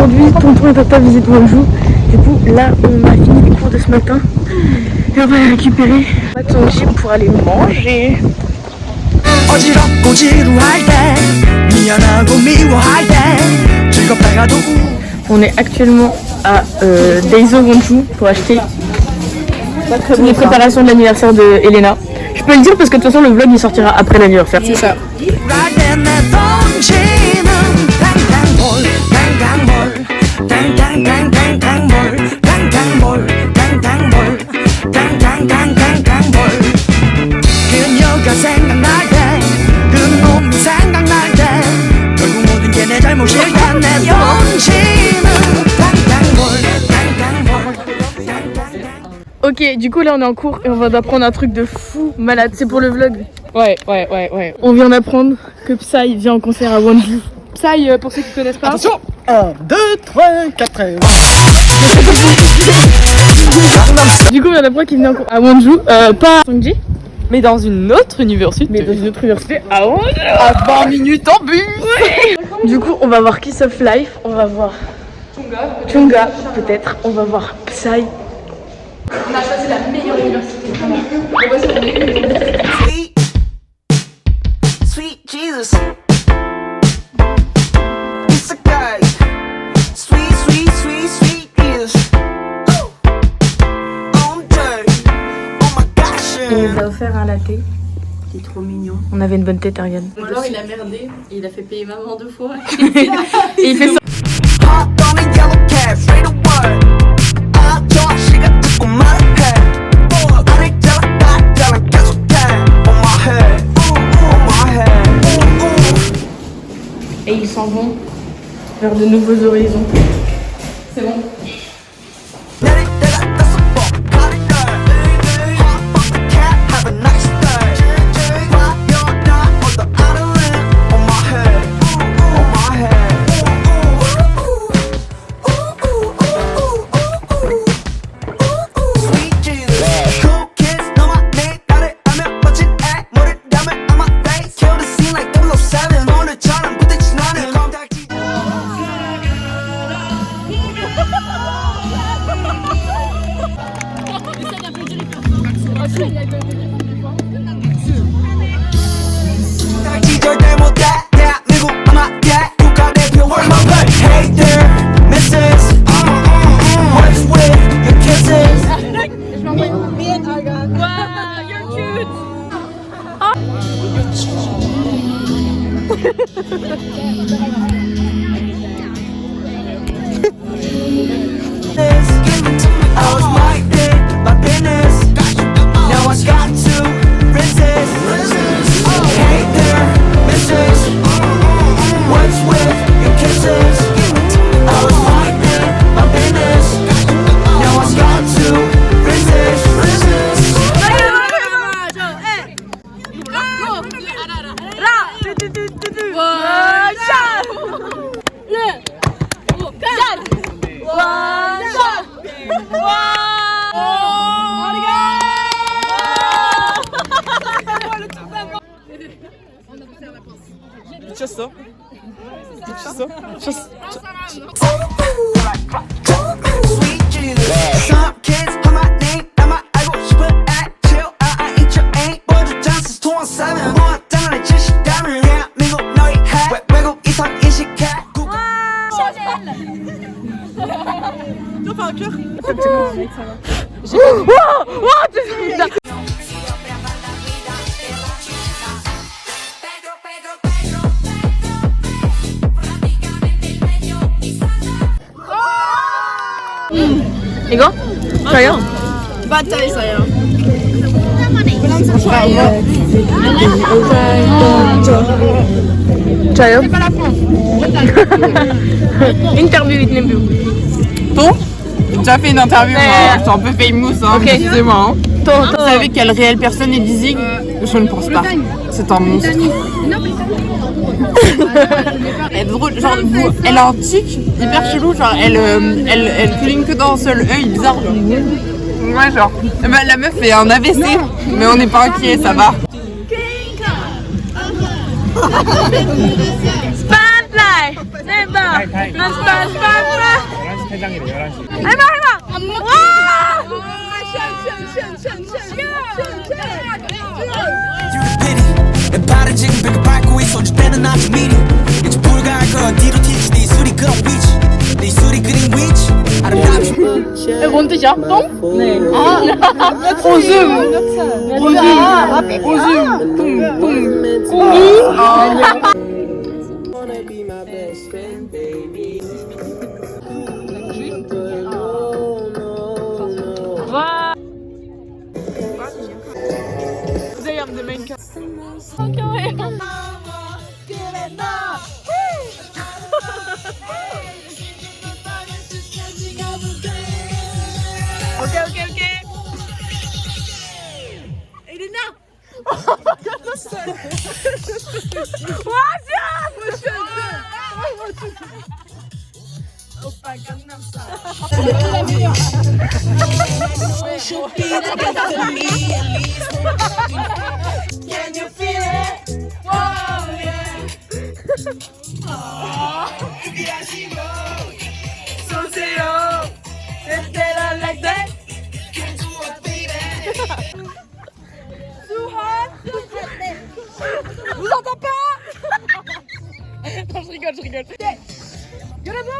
aujourd'hui, tonton et tata visitent Wonju. Du coup, là, on a fini les cours de ce matin et on va les récupérer. On va son jeep pour aller manger. On est actuellement à Daiso Wonju pour acheter les préparations de l'anniversaire de Elena. Je peux le dire parce que de toute façon le vlog il sortira après l'anniversaire. C'est ça. Ok, du coup là on est en cours et on vient d'apprendre un truc de fou malade. C'est pour le vlog. Ouais. On vient d'apprendre que Psy vient en concert à Wonju. Psy, pour ceux qui connaissent pas. Attention, 1, 2, 3, 4. Du coup on vient d'apprendre qu'il venait à Wonju, pas à Songji, mais dans une autre université. à Wonju. À 20 minutes en bus. Ouais. Du coup on va voir Kiss of Life, on va voir Chunga peut-être, on va voir Psy. On a choisi la meilleure université. Sweet Jesus. It's a guy. Sweet Jesus. On dirt. Oh my gosh. Il nous a offert un latte. Il est trop mignon. On avait une bonne tête, Ariane. Ou alors il a merdé et il a fait payer maman 2 fois. Et il fait ça. Hot on a yellow cab, straight away. I thought she got to go my head. I didn't tell her that, tell her guess what that. On my head. On my head. Et ils s'en vont vers de nouveaux horizons. C'est bon. Ciasto? Sweet Jesus. Some kids put my name on my eyeball. She put at chill. I ain't your ain't. Budget Johnson's 217. More down on the chish diamond. Yeah, mingle, no, he had. Wiggle, 이상 인식해. Tu vas faire un cœur? 이거? 저요? 맞아 있어요. 저요? Interview with Nembu. Ton? J'ai déjà fait une interview, moi. Je suis un peu famous, hein. Ok. Excusez-moi. Hein. Ton. Vous savez quelle réelle personne est Dizzy? Je ne pense pas. C'est un monstre. Elle est drôle, genre, elle a un tic hyper chelou, genre, elle cligne que d'un seul œil, bizarre. Ouais, genre, bah, la meuf fait un AVC, mais on n'est pas inquiet, ça va. 플라이 네버 스파스파스파 11시 퇴장이래 11시 해봐 와 You the pity 내 발은 지금 벽을 밟고 있어 줄 때는 아주 미리 이제 불가할 거 뒤로 튀지 네 술이 그런 위치 네 술이 그린 위치 아름답지 뭔 뜻이야? 똥? 네. 아, 오줌. 공이? 와. Today I'm the main character. 오케이. 에리나. Can you feel it? Oh yeah. 소세요. That like that. Vous entendez pas? Non, je rigole. 여러분!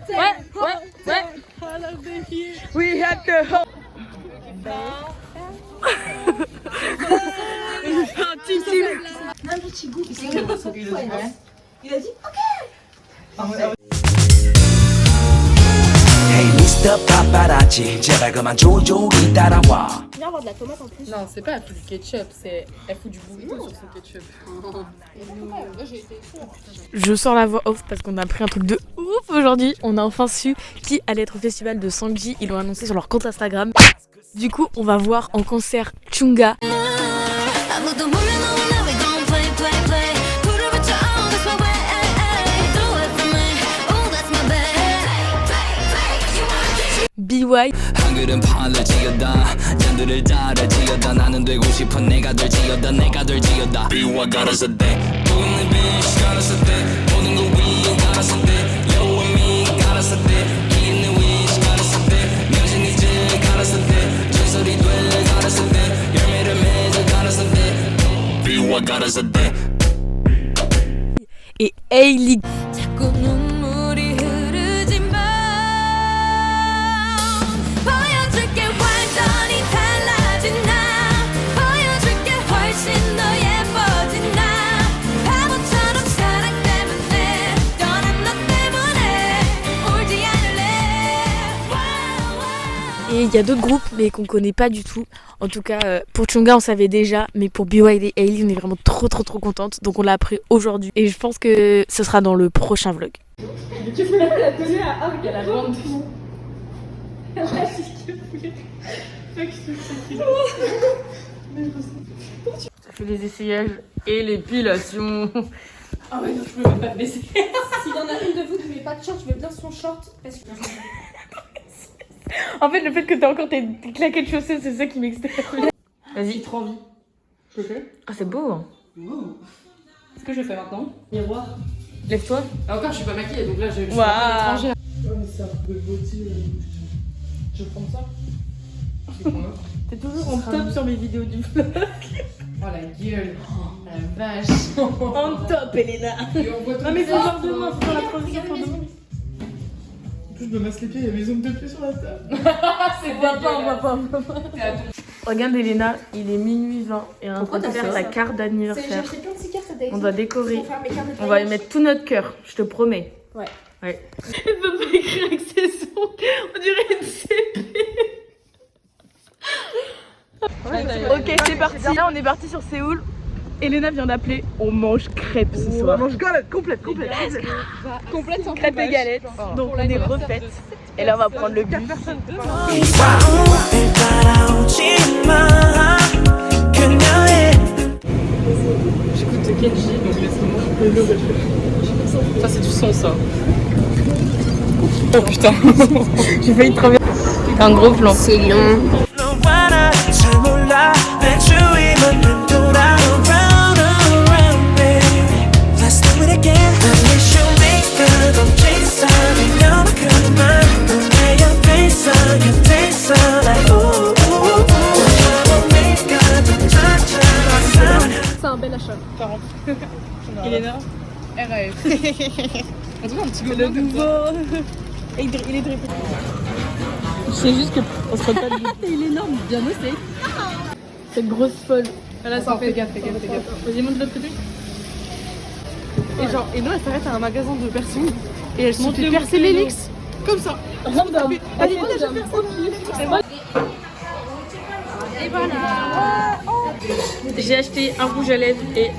Ouais. We had the hope. Hey Mr. Paparazzi 제발 그만 조종이 따라와 Non, c'est pas elle fout du ketchup, c'est elle fout du bouillon sur son ketchup. Je sors la voix off parce qu'on a appris un truc de ouf aujourd'hui. On a enfin su qui allait être au festival de Sangji. Ils l'ont annoncé sur leur compte Instagram. Du coup, on va voir en concert Chunga. BY 한글은 판을 지어다 잔들을 달아지어다 나는 되고 싶은 내가 될지어다 BY 가라서 돼 모든 bitch 가라서 돼 모든 거 위에 가라서 돼 You and me 가라서 돼 있는 wish 가라서 돼 묘진 이제 가라서 돼 전설이 가라서 돼 열매를 맺어 가라서 돼 BY 가라서 돼 et A-League. 자꾸 눈물이 흐르지만 보여줄게 완전히 달라진 나 보여줄게 훨씬 더 예뻐진 나 바보처럼 사랑 때문에 떠난 너 때문에 울지 않을래. Et il y a d'autres groupes mais qu'on connaît pas du tout. En tout cas, pour Chunga on savait déjà, mais pour BY et A-League on est vraiment trop contente. Donc on l'a appris aujourd'hui et je pense que ce sera dans le prochain vlog. Tu fais la tenue à Arc à la grande. Ça fait les essayages et l'épilation. Ah ouais, non, je peux même pas te baisser. S'il y en a une de vous qui met pas de short, je veux bien son short. Parce que... En fait, le fait que t'as encore tes claquettes de chaussettes, c'est ça qui m'excite. Vas-y. trop envie. Je le fais. Ah, c'est beau. Hein. Ce que je fais maintenant. Miroir. Lève-toi. Et encore, je suis pas maquillée, donc là, je suis Waouh. pas étrangère. Ouais mais c'est un peu beauté. Je vais prendre ça. T'es toujours en top sur mes vidéos du vlog. Oh la gueule. Oh, la vache. En top, Elena. Et on voit tout Non mais ça. faut voir demain, faut faire la transition pour demain. En plus je me masse les pieds, il y a mes ongles de pied sur la table. C'est On va pas. Regarde Elena, il est minuit 20 et on est en train de faire ta carte d'anniversaire. J'ai plein de cicatrices à On doit décorer. Pour faire mes cartes de On va y voyage. mettre tout notre cœur, je te promets. Ouais. Elle peut pas écrire avec ses sons, on dirait une CP. Ok, c'est parti. Là, on est parti sur Séoul. Elena vient d'appeler. On mange crêpes ce soir. On mange galette, complète. Complète sans Crêpes et galettes. Donc on est refaites. Et là, on va prendre le bus. J'écoute Kenji, donc laisse-moi. Ça, c'est du son, ça. Oh putain. J'ai failli te traverser. Un gros plan. C'est long. 잘 몰라 bel achat. 40. Elena. RAF. On dirait un petit Le nouveau. Il est très petit. C'est juste qu'on se rend pas de Il est énorme, bien bossé. cette grosse folle. Là, ça en fait gaffe, fais gaffe. Vas-y, monte de l'autre côté. Et genre, et nous, elle s'arrête à un magasin de piercing et elle se fait Monte-le, percer monte-le. l'hélix. Comme ça. Random. Elle dit, déjà percer. Et voilà. J'ai acheté un rouge à lèvres et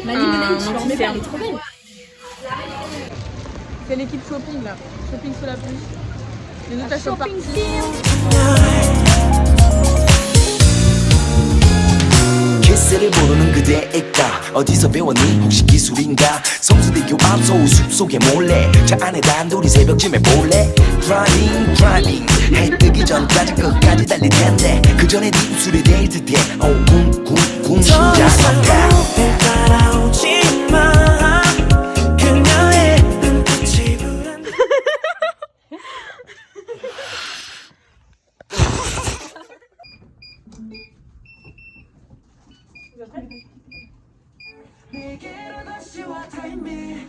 un anti-cerne. C'est l'équipe shopping là. Shopping sous la pluie. Les autres sont partis. 키스를 모르는 그대 액가 어디서 배웠니 혹시 기술인가 성수대교 앞서 숲속에 몰래 차 안에 단둘이 새벽쯤에 볼래 Driving driving 해 뜨기 전까지 끝까지 달릴 텐데 그 전에 네 입술이 될 듯해 쿵쿵쿵 심장아까 따라오지 마 그녀의 눈빛이 불안 내게로 다시 와 타임이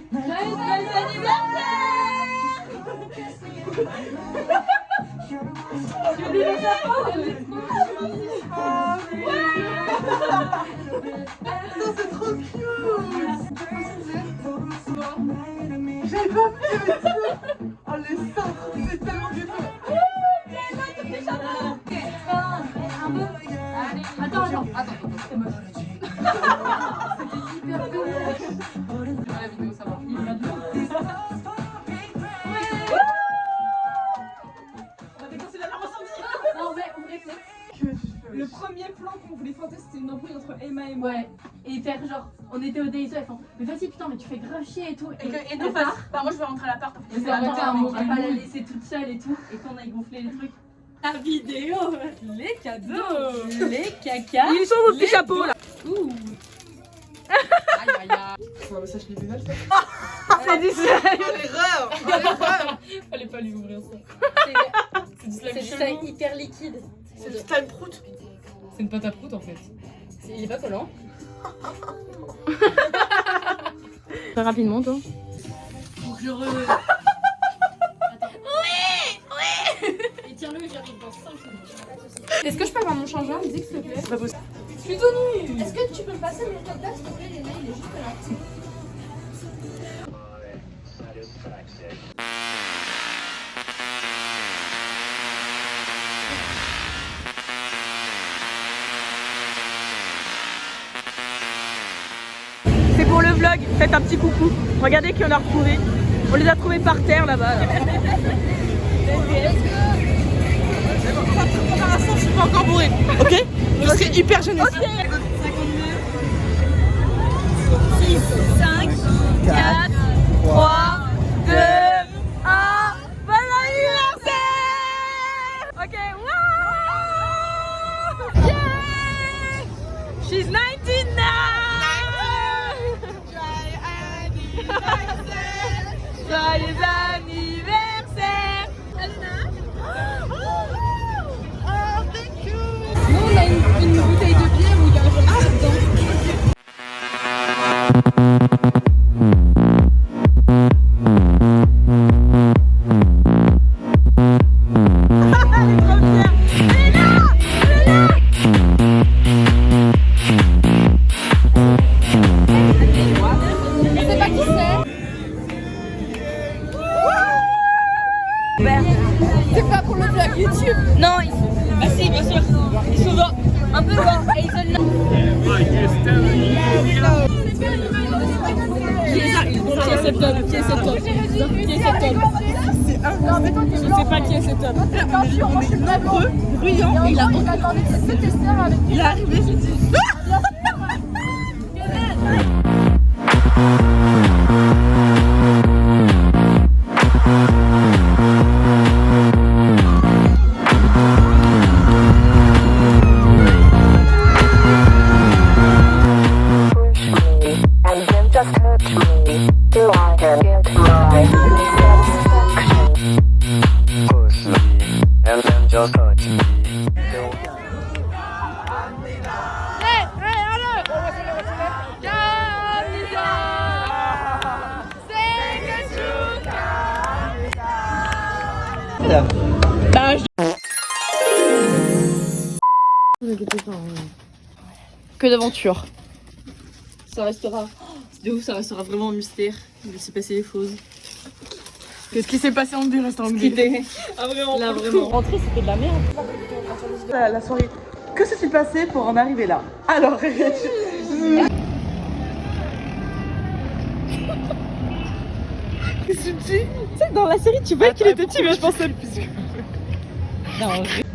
Le premier plan qu'on voulait feinter, c'était une embrouille entre Emma et moi. Ouais, et faire genre, on était au Daiso, elles font, mais vas-y putain, mais tu fais grave chier et tout. Et nous, bah moi je vais rentrer à l'appart. Mais attends, on va pas la laisser toute seule et tout, et qu'on aille gonfler les trucs. La vidéo, les cadeaux, les caca. Ils sont vos petits chapeaux là. Ouais, mais ça, je l'ai vu mal fait. C'est du slime. Fallait pas lui ouvrir ça. C'est du slime hyper liquide. C'est du slime prout. C'est une pâte à prout en fait. Il est pas collant. Très rapidement toi. Faut que je re... Et tiens-le, j'arrive dans 5 secondes. Est-ce que je peux avoir mon changeur musique s'il te plaît? C'est pas possible. Je suis tout nue. Est-ce que tu peux me passer mon top là s'il te plaît, Léna, il est juste là. C'est pour le vlog, faites un petit coucou. Regardez qui on a retrouvé. On les a trouvés par terre là-bas. Là. Je suis pas encore bourrée. Ok? Je serai hyper jeunesse. 6, 5, 4, 3, 2, 1. Bon anniversaire! Ok, wow! Yeah! She's 19 now! Joyeux anniversaire! Nous, on a une bouteille de bière où il y a un chocolat dedans. C'est pas pour le vlog YouTube. Non, bah si, bien sûr. Ils sont genre un peu genre hazelnut. Qui est cet homme? Qui est cet homme? Qui est cet homme? Je sais pas qui est cet homme. On est nombreux, bruyants, et il a Il est arrivé, j'ai dit. mal. Que d'aventure. Ça restera, de ouf, ça restera vraiment un mystère. Il s'est passé des choses. Qu'est-ce qui s'est passé en deux reste en deux. Ah vraiment. Là vraiment. Rentrer c'était de la merde. La soirée. Que s'est-il passé pour en arriver là? Alors, qu'est-ce que tu dis? Tu sais, dans la série, tu vois qu'il était petit, mais je pensais le plus.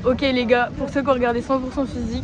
Ok les gars, pour ceux qui ont regardé 100% physique,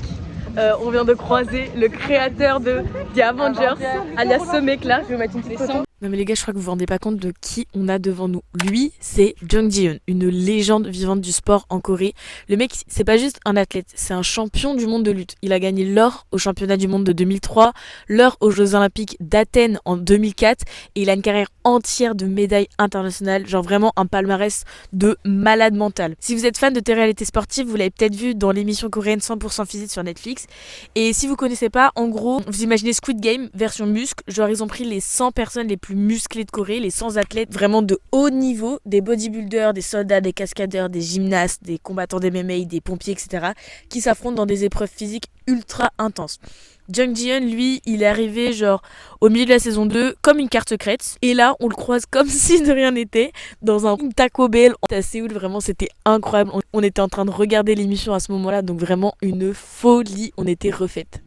on vient de croiser le créateur de The Avengers, alias ce mec là. Je vais vous mettre une petite photo. Non mais les gars, je crois que vous vous rendez pas compte de qui on a devant nous. Lui, c'est Jung Ji-hyun, une légende vivante du sport en Corée. Le mec, c'est pas juste un athlète, c'est un champion du monde de lutte. Il a gagné l'or au championnat du monde de 2003, l'or aux Jeux Olympiques d'Athènes en 2004 et il a une carrière entière de médailles internationales, genre vraiment un palmarès de malade mental. Si vous êtes fan de télé-réalité sportive, vous l'avez peut-être vu dans l'émission coréenne 100% physique sur Netflix. Et si vous connaissez pas, en gros, vous imaginez Squid Game version muscle, genre ils ont pris les 100 personnes les plus musclés de Corée, les 100 athlètes vraiment de haut niveau, des bodybuilders, des soldats, des cascadeurs, des gymnastes, des combattants d'MMA, des pompiers, etc. qui s'affrontent dans des épreuves physiques ultra intenses. Jung Ji-hyun, lui, il est arrivé genre au milieu de la saison 2 comme une carte secrète. Et là, on le croise comme si de rien n'était dans un Taco Bell à Séoul. Vraiment, c'était incroyable. On était en train de regarder l'émission à ce moment-là, donc vraiment une folie. On était refaites.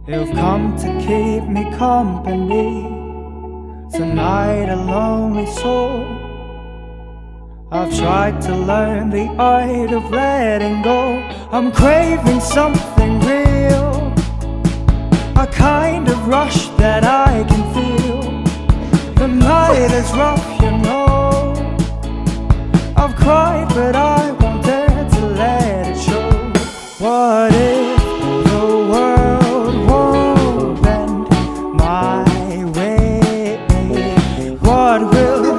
You've come to keep me company. Tonight a lonely soul. I've tried to learn the art of letting go. I'm craving something real, a kind of rush that I can feel. The night is rough, you know. I've cried but I won't dare to let it show. What if the world won't bend my way? What will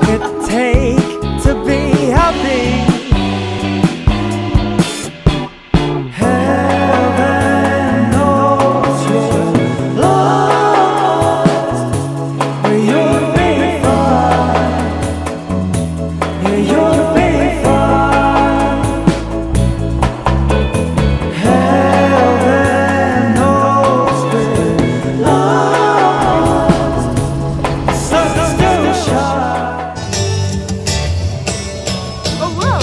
it take to be happy? Heaven knows you're lost, but you'll be fine. Yeah, you'll be fine. Heaven knows we're lost, the sun still shines. Oh wow!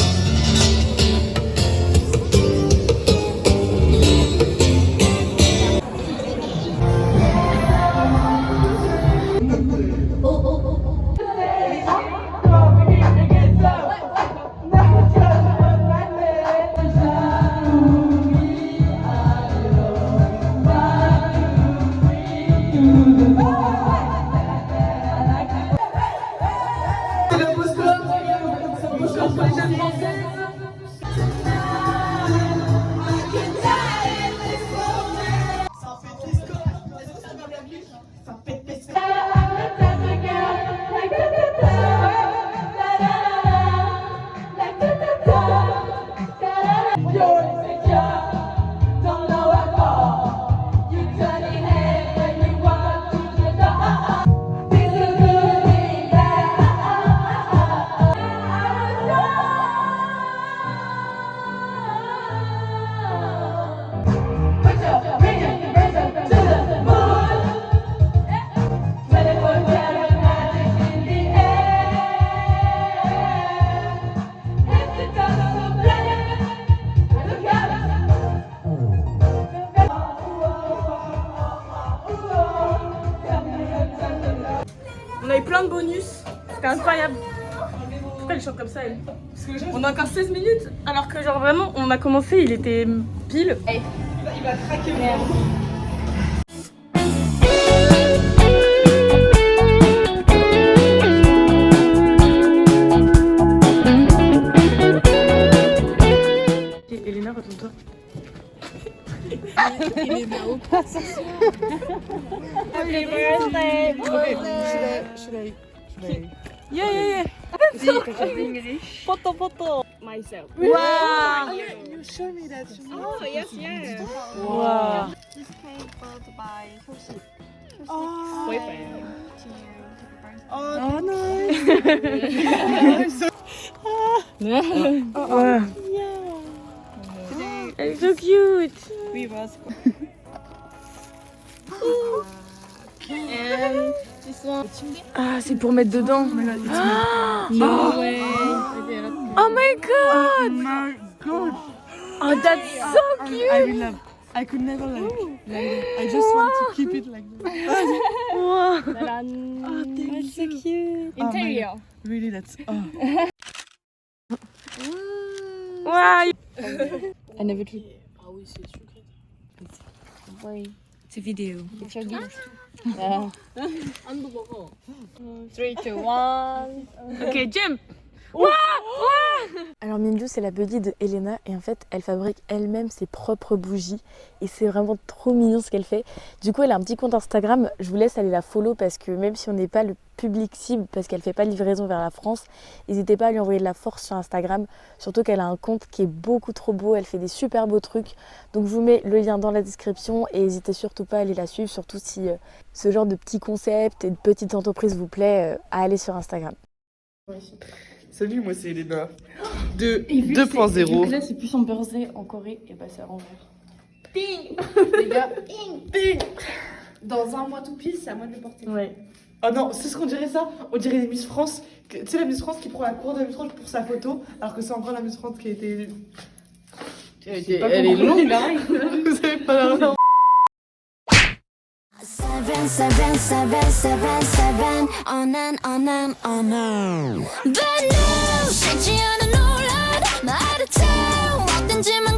On a eu plein de bonus, c'était incroyable. Pourquoi elle chante comme ça elle? On a encore 16 minutes alors que genre vraiment on a commencé, il était pile. Il va craquer merde. Elena, retourne-toi. Happy birthday! Should I Yeah. Photo. Myself. Wow. You show me that. Oh, yes, yes. Wow. This cake bought by Sophie. Boyfriend. Oh, nice. Wow. It's so cute. Oui, bah, And this one. Ah, c'est pour mettre dedans. No way. Oh my god. My God. Oh, that's so cute. I will love. I could never like it. I just want to keep it like that. Wow. That's so cute. Oh my Interior. Really, that's. Oh. Wow. I never tried. Ah oui, c'est sucré. Oui. C'est vidéo. It's your gift. Yeah. 안도 먹어. 3, 2, 1. Ok, jump. Alors Minju, c'est la buddy de Elena et en fait elle fabrique elle-même ses propres bougies et c'est vraiment trop mignon ce qu'elle fait. Du coup elle a un petit compte Instagram, je vous laisse aller la follow parce que même si on n'est pas le public cible parce qu'elle fait pas de livraison vers la France, n'hésitez pas à lui envoyer de la force sur Instagram, surtout qu'elle a un compte qui est beaucoup trop beau, elle fait des super beaux trucs. Donc je vous mets le lien dans la description et n'hésitez surtout pas à aller la suivre, surtout si ce genre de petits concepts et de petites entreprises vous plaît, à aller sur Instagram. Salut, moi c'est Elena. 2.0. Là, c'est plus en birthday en Corée, et bah c'est à l'envers. Les gars, dans un mois tout pile, c'est à moi de le porter. Ouais. Oh non, c'est ce qu'on dirait ça. On dirait les Miss France. Tu sais, la Miss France qui prend la cour de la Miss France pour sa photo, alors que c'est encore la Miss France qui a été élue. Elle est longue là. Vous savez pas la 7, 7, 7, 7, 7 on and Bad news 쉽지 않은 논란 말을 쳐 어떤지만